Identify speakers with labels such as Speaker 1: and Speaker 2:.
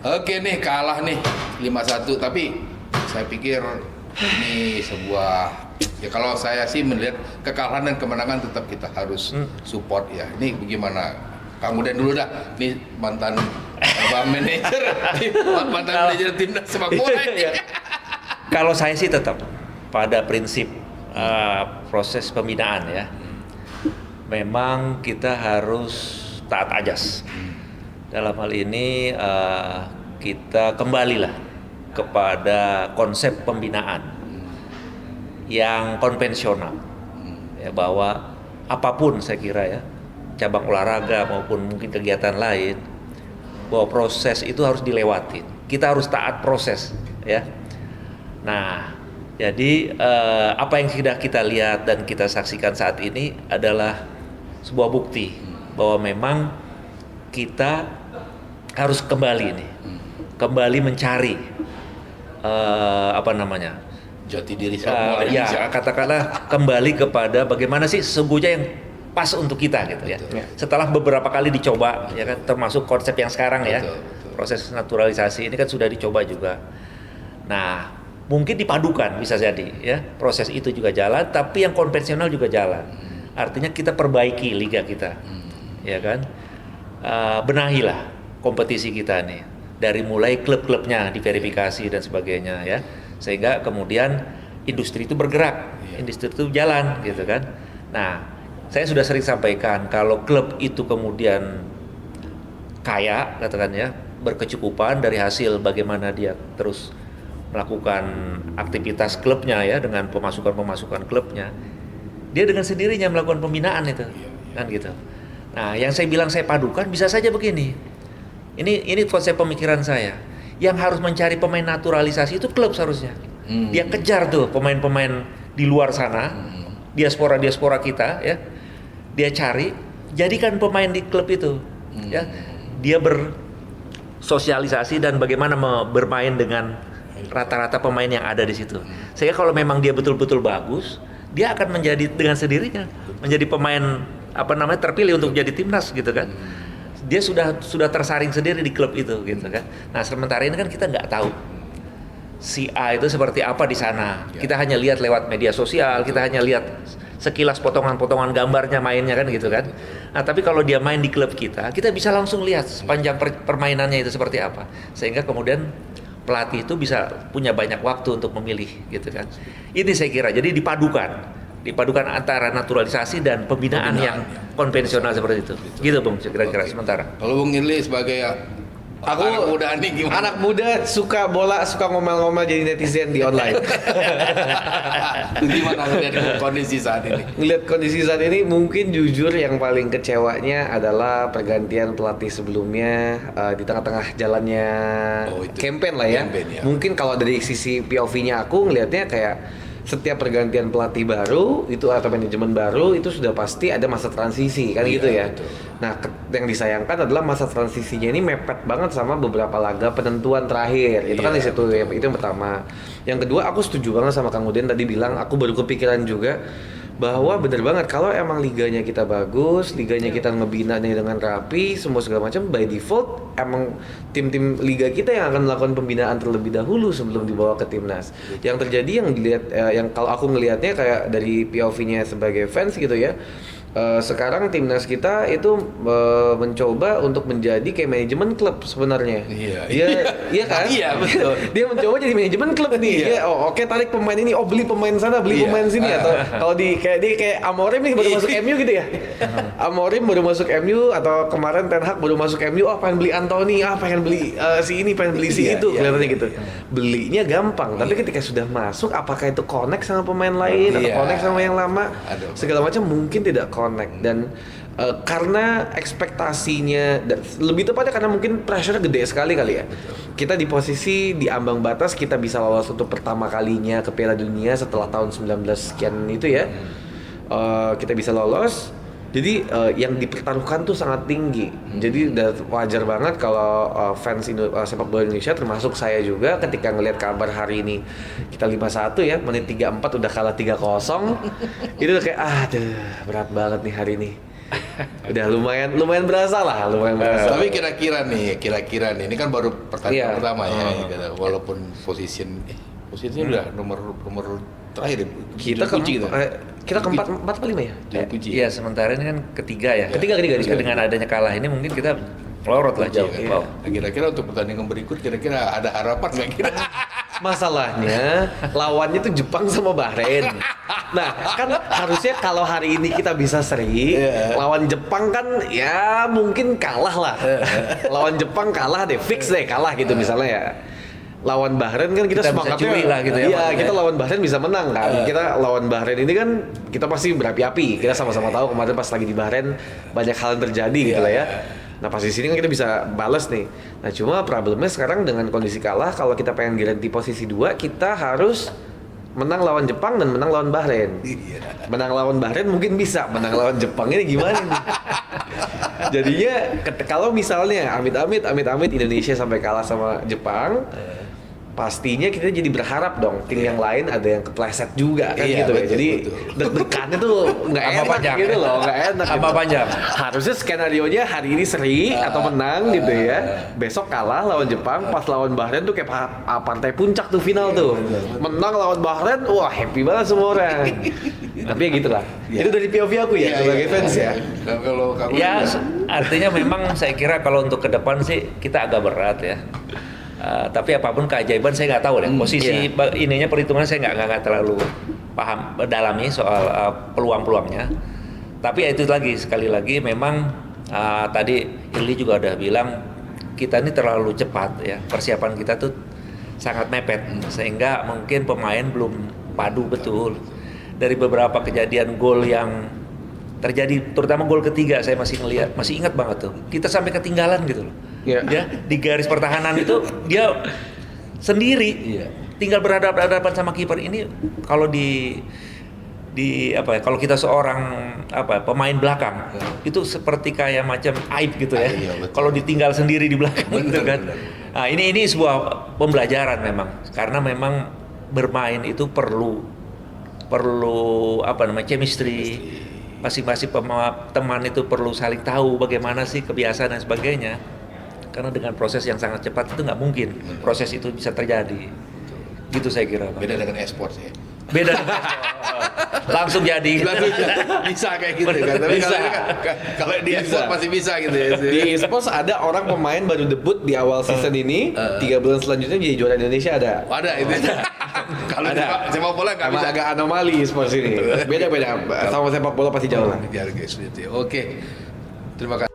Speaker 1: Oke nih kalah nih 5-1, tapi saya pikir ini sebuah, ya kalau saya sih melihat kekalahan dan kemenangan tetap kita harus support ya. Ini bagaimana? Kang Uden dulu dah, nih mantan manajer, mantan manajer timnas sepak bola ini.
Speaker 2: Kalau saya sih tetap pada prinsip proses pembinaan ya. Memang kita harus taat ajas. Dalam hal ini kita kembalilah kepada konsep pembinaan yang konvensional, ya, bahwa apapun saya kira ya, cabang olahraga maupun mungkin kegiatan lain, bahwa proses itu harus dilewati. Kita harus taat proses, ya. Nah, jadi apa yang sudah kita lihat dan kita saksikan saat ini adalah sebuah bukti bahwa memang kita harus kembali kembali mencari
Speaker 1: Jati diri sepak bola
Speaker 2: ya, katakanlah kembali kepada bagaimana sih sesungguhnya yang pas untuk kita gitu ya. Setelah beberapa kali dicoba ya kan, termasuk konsep yang sekarang ya, proses naturalisasi ini kan sudah dicoba juga. Nah, mungkin dipadukan bisa jadi ya, proses itu juga jalan, tapi yang konvensional juga jalan. Artinya kita perbaiki liga kita, ya kan, benahilah kompetisi kita nih, dari mulai klub-klubnya diverifikasi dan sebagainya ya, sehingga kemudian industri itu bergerak, industri itu jalan gitu kan. Nah, saya sudah sering sampaikan kalau klub itu kemudian kaya, katakan ya, berkecukupan dari hasil bagaimana dia terus melakukan aktivitas klubnya ya, dengan pemasukan klubnya, dia dengan sendirinya melakukan pembinaan itu, kan gitu. Nah, yang saya bilang saya padukan bisa saja begini. Ini konsep pemikiran saya. Yang harus mencari pemain naturalisasi itu klub seharusnya. Dia kejar tuh pemain-pemain di luar sana, diaspora kita ya. Dia cari, jadikan pemain di klub itu. Ya. Dia bersosialisasi dan bagaimana bermain dengan rata-rata pemain yang ada di situ. Sehingga kalau memang dia betul-betul bagus, dia akan menjadi dengan sendirinya menjadi pemain terpilih untuk jadi timnas gitu kan. Dia sudah tersaring sendiri di klub itu gitu kan. Nah, sementara ini kan kita nggak tahu si A itu seperti apa di sana. Kita hanya lihat lewat media sosial, kita hanya lihat sekilas potongan-potongan gambarnya mainnya kan gitu kan. Nah, tapi kalau dia main di klub kita bisa langsung lihat sepanjang permainannya itu seperti apa. Sehingga kemudian pelatih itu bisa punya banyak waktu untuk memilih gitu kan. Ini saya kira jadi dipadukan antara naturalisasi dan pembinaan yang konvensional seperti itu. Gitu Bung, kira-kira sementara.
Speaker 1: Kalau Bung Irli sebagai anak muda nih gimana?
Speaker 3: Anak muda suka bola, suka ngomel-ngomel jadi netizen di online.
Speaker 1: Gimana ngeliat kondisi saat ini?
Speaker 3: Ngeliat kondisi saat ini mungkin jujur yang paling kecewanya adalah pergantian pelatih sebelumnya di tengah-tengah jalannya campaign lah ya.
Speaker 1: Campaign, ya.
Speaker 3: Mungkin kalau dari sisi POV-nya aku ngelihatnya kayak setiap pergantian pelatih baru itu atau manajemen baru itu sudah pasti ada masa transisi kan gitu ya.
Speaker 1: Betul.
Speaker 3: Nah, yang disayangkan adalah masa transisinya ini mepet banget sama beberapa laga penentuan terakhir. Itu kan di situ ya, itu yang pertama. Yang kedua, aku setuju banget sama Kang Uden tadi bilang, aku baru kepikiran juga bahwa bener banget kalau emang liganya kita bagus, liganya kita ngebina dengan rapi, semua segala macam, by default emang tim-tim liga kita yang akan melakukan pembinaan terlebih dahulu sebelum dibawa ke timnas. Yang terjadi yang dilihat yang kalau aku ngelihatnya kayak dari POV-nya sebagai fans gitu ya. Sekarang timnas kita itu mencoba untuk menjadi kayak manajemen klub sebenarnya. Iya kan?
Speaker 1: Iya betul.
Speaker 3: Dia mencoba jadi manajemen klub nih. Dia, oke, tarik pemain ini, beli pemain sana, beli pemain sini atau kalau kayak Amorim nih baru masuk MU gitu ya. Amorim baru masuk MU atau kemarin Ten Hag baru masuk MU, pengen beli Anthony, pengen beli si ini, pengen beli si itu, kelihatannya gitu. Belinya gampang, tapi ketika sudah masuk apakah itu connect sama pemain lain atau connect sama yang lama? Segala macam mungkin tidak connect dan karena ekspektasinya lebih tepatnya karena mungkin pressure gede sekali kali ya. Kita di posisi di ambang batas kita bisa lolos untuk pertama kalinya ke Piala Dunia setelah tahun 19 sekian itu ya. Kita bisa lolos. Jadi yang dipertaruhkan tuh sangat tinggi. Jadi udah wajar banget kalau fans sepak bola Indonesia termasuk saya juga ketika ngelihat kabar hari ini kita 5-1 ya, menit 34 udah kalah 3-0. Itu udah kayak aduh berat banget nih hari ini. Udah lumayan berasa lah, lumayan berasa.
Speaker 1: Tapi kira-kira nih, ini kan baru pertandingan
Speaker 3: Iya.
Speaker 1: pertama ya, gitu. Walaupun posisinya udah nomor terakhir ya.
Speaker 3: Kita
Speaker 1: kunci gitu.
Speaker 3: kita keempat apa 5 ya?
Speaker 1: Tujuh kunci.
Speaker 2: Iya, sementara ini kan ketiga ya.
Speaker 3: Ketiga.
Speaker 2: Terus dengan adanya kalah ini mungkin kita melorot lah jauh ke bawah.
Speaker 1: Nah, kira-kira untuk pertandingan berikut kira-kira ada harapan nggak kira?
Speaker 3: Masalahnya lawannya tuh Jepang sama Bahrain. Nah, kan harusnya kalau hari ini kita bisa seri, lawan Jepang kan ya mungkin kalah lah. Lawan Jepang kalah deh, fix deh kalah gitu misalnya ya. Lawan Bahrain kan kita
Speaker 2: Kita bisa
Speaker 3: semangatnya
Speaker 2: cuy lah gitu ya,
Speaker 3: Iya,
Speaker 2: maksudnya.
Speaker 3: kita lawan Bahrain bisa menang kan. Kita lawan Bahrain ini kan kita pasti berapi-api. Kita sama-sama tahu kemarin pas lagi di Bahrain banyak hal yang terjadi gitu lah ya. Nah pas di sini kan kita bisa balas nih. Nah cuma problemnya sekarang dengan kondisi kalah, kalau kita pengen ganti posisi 2, kita harus menang lawan Jepang dan menang lawan Bahrain. Menang lawan Bahrain mungkin bisa, menang lawan Jepang ini gimana nih? Jadinya kalau misalnya amit-amit Indonesia sampai kalah sama Jepang, pastinya kita jadi berharap dong tim yang lain ada yang kepleset juga kan
Speaker 1: Iya,
Speaker 3: gitu ya.
Speaker 1: betul,
Speaker 3: Jadi
Speaker 1: betul.
Speaker 3: deg-degannya tuh nggak
Speaker 2: Tambah
Speaker 3: enak
Speaker 2: panjang.
Speaker 3: gitu loh, nggak enak.
Speaker 2: Tambah
Speaker 3: gitu.
Speaker 2: panjang.
Speaker 3: Harusnya skenario-nya hari ini seri atau menang gitu ya. Besok kalah lawan Jepang, pas lawan Bahrain tuh kayak partai puncak tuh final tuh. Menang lawan Bahrain, wah happy banget semua orang. Tapi ya gitulah. Itu dari POV aku ya sebagai fans ya.
Speaker 1: Kalau kamu
Speaker 2: Ya, artinya memang saya kira kalau untuk ke depan sih kita agak berat ya. Tapi apapun keajaiban saya nggak tahu deh. Posisi ininya perhitungan saya nggak terlalu paham dalami soal peluang-peluangnya. Tapi ya itu lagi sekali lagi memang tadi Ili juga udah bilang kita ini terlalu cepat ya, persiapan kita tuh sangat mepet sehingga mungkin pemain belum padu betul. Dari beberapa kejadian gol yang terjadi, terutama gol ketiga saya masih ingat banget tuh, kita sampai ketinggalan gitu loh.
Speaker 3: Iya.
Speaker 2: Ya, di garis pertahanan itu dia sendiri, tinggal berhadapan sama kiper. Ini kalau di kalau kita seorang pemain belakang itu seperti kayak macam aib gitu ya.
Speaker 1: Iya, betul.
Speaker 2: Kalau ditinggal sendiri di belakang gitu kan.
Speaker 1: benar.
Speaker 2: Nah, ini sebuah pembelajaran memang, karena memang bermain itu perlu chemistry. Masing-masing teman itu perlu saling tahu bagaimana sih kebiasaan dan sebagainya. Karena dengan proses yang sangat cepat itu nggak mungkin proses itu bisa terjadi. Gitu saya kira, Pak.
Speaker 1: beda dengan e-sport ya.
Speaker 2: Beda. Langsung jadi.
Speaker 1: Bisa kayak gitu kan. Tapi
Speaker 3: Bisa.
Speaker 1: kalau di e-sport masih bisa gitu ya.
Speaker 3: Di esports ada orang pemain baru debut di awal season ini, 3 bulan selanjutnya jadi juara Indonesia ada.
Speaker 1: Ada itu. Kalau
Speaker 3: Ada.
Speaker 1: sepak bola nggak
Speaker 3: Emang
Speaker 1: bisa.
Speaker 3: agak anomali esports ini. Beda-beda. Sama sepak bola pasti jauh lah.
Speaker 1: Oke. Terima kasih.